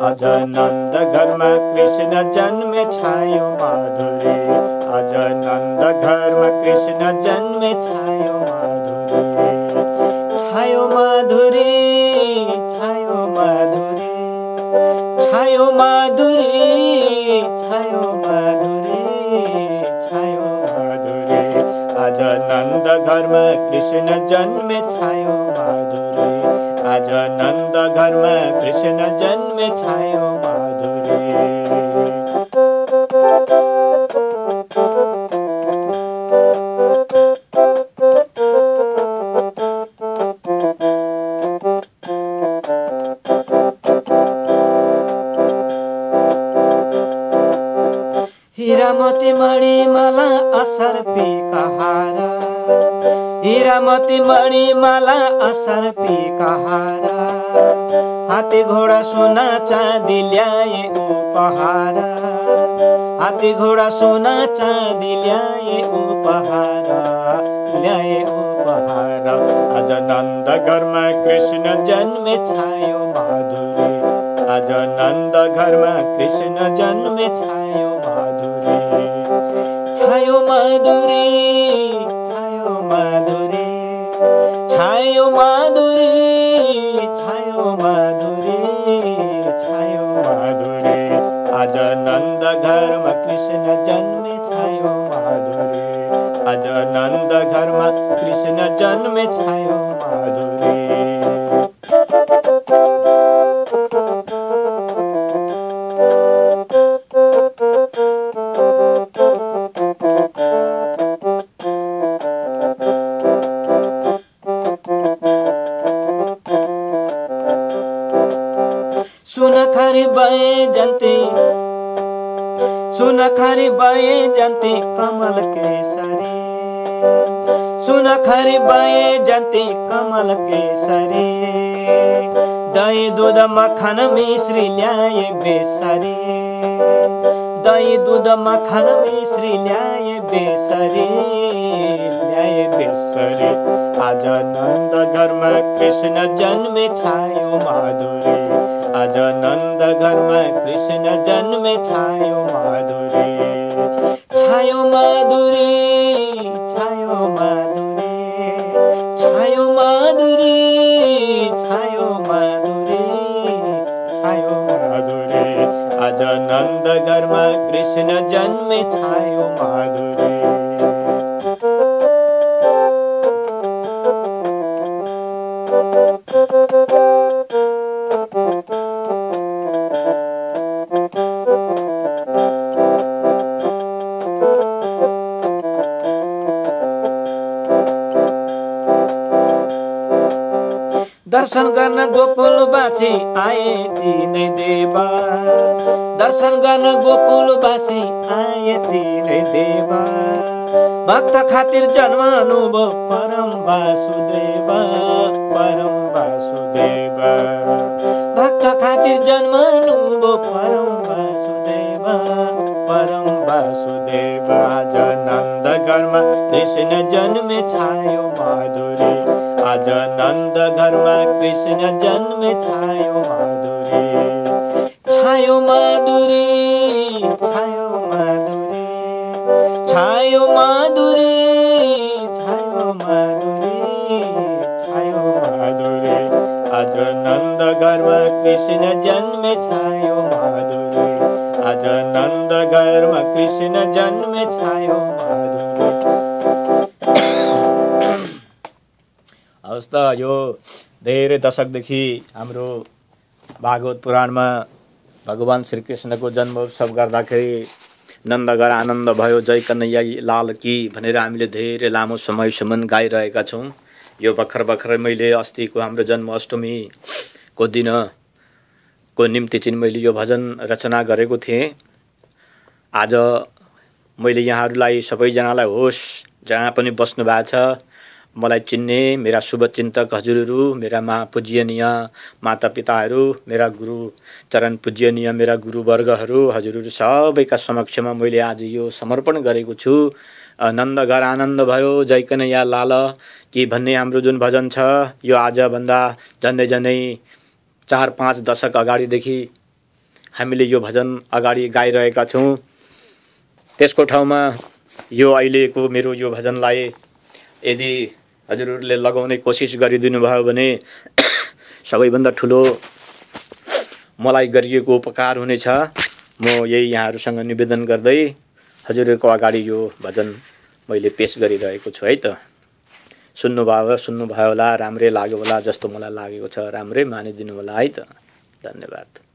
अज नन्द घरमा कृष्ण जन्मे छायो माधुरी, अज नन्द घरमा कृष्ण जन्मे छायो माधुरी, छायो माधुरी, छायो माधुरी, छायो माधुरी, छायो माधुरी, छायो माधुरी, अज नन्द घरमा कृष्ण जन्मे छायो माधुरी, आज नन्द घरमा कृष्ण जन्मे छायो माधुरी। हीरामती मणिमाला असर्पी कहारा, हीरामती मणिमाला असर्पी कहारा, हाथी घोडा सोना चाँदी ल्याए उपहार, हाथी घोडा सोना चाँदी ल्याए उपहार, ल्याए उपहार, आज नन्द घरमा कृष्ण जन्मे छायो माधुरी, आज नन्द घरमा कृष्ण जन्मे छायो माधुरी, छायो माधुरी, छायो माधुरी, छायो माधुरी, छायो माधुरी, छायो माधुरी, आज नन्द घरमा कृष्ण जन्मे छायो माधुरी, आज नन्द घरमा कृष्ण जन्मे छायो माधुरी। सुनखरी बहे जन्ती, सुनखरी बहे जन्ती कमल केसरी, सुनखरी बहे जन्ती कमल केसरी, दही दूध मक्खन मिश्री ल्याए बेसरी, दही दूध मक्खन मिश्री ल्याए बेसरी, ल्याए बेसरी, आज नन्द घरमा कृष्ण जन्मे छायो माधुरी, आज नन्द घरमा कृष्ण जन्मे छायो माधुरी, छायो माधुरी, छायो माधुरी, छायो माधुरी, छायो माधुरी, छायो माधुरी, आज नन्द घरमा कृष्ण जन्मे छायो माधुरी। दर्शन गर्न गोकुलवासी आए तिनै देवा, दर्शन गर्न गोकुलवासी आए तिनै देवा, भक्त खातिर जन्मनु भो परम वासुदेव, परम वासुदेव, भक्त खातिर जन्मनु भो परम वासुदेव, परम वासुदेव, आज नन्द घरमा कृष्ण जन्मे छायो माधुरी, आज नन्द घरमा कृष्ण जन्मे छायो माधुरी, छायो माधुरी, छायो माधुरी, छायो माधुरी, छायो माधुरी, छायो माधुरी, आज नन्द घरमा कृष्ण जन्मे छायो माधुरी, आज नन्द घरमा कृष्ण जन्मे छायो माधुरी। हवस् त यो धेरै दशकदेखि हाम्रो भागवत पुराणमा भगवान श्रीकृष्णको जन्मोत्सव गर्दाखेरि नन्दघर आनन्द भयो, जय कन्हैया लाल की भनेर हामीले धेरै लामो समयसम्म गाइरहेका छौँ। यो भर्खर मैले अस्तिको हाम्रो जन्माष्टमीको दिनको निम्ति चाहिँ मैले यो भजन रचना गरेको थिएँ। आज मैले यहाँहरूलाई सबैजनालाई होस् जहाँ पनि बस्नु भएको छ, मलाई चिन्ने मेरा शुभचिन्तक हजुरहरू, मेरा पूज्यनीय मातापिताहरू, मेरा गुरु चरण पूज्यनीय मेरा गुरुवर्गहरू, हजुरहरू सबैका समक्षमा मैले आज यो समर्पण गरेको छु। नन्दघर आनन्द भयो जय कन्हैया लाल कि भन्ने हाम्रो जुन भजन छ यो आजभन्दा झन्डै झन्डै 4-5 दशक अगाडिदेखि हामीले यो भजन अगाडि गाइरहेका छौँ। त्यसको ठाउँमा यो अहिलेको मेरो यो भजनलाई यदि हजुरहरूले लगाउने कोसिस गरिदिनु भयो भने सबैभन्दा ठुलो मलाई गरिएको उपकार हुनेछ। म यही यहाँहरूसँग निवेदन गर्दै हजुरहरूको अगाडि यो भजन मैले पेश गरिरहेको छु है त। सुन्नुभयो होला, राम्रै लाग्यो होला जस्तो मलाई लागेको छ, राम्रै मानिदिनु होला है त। धन्यवाद।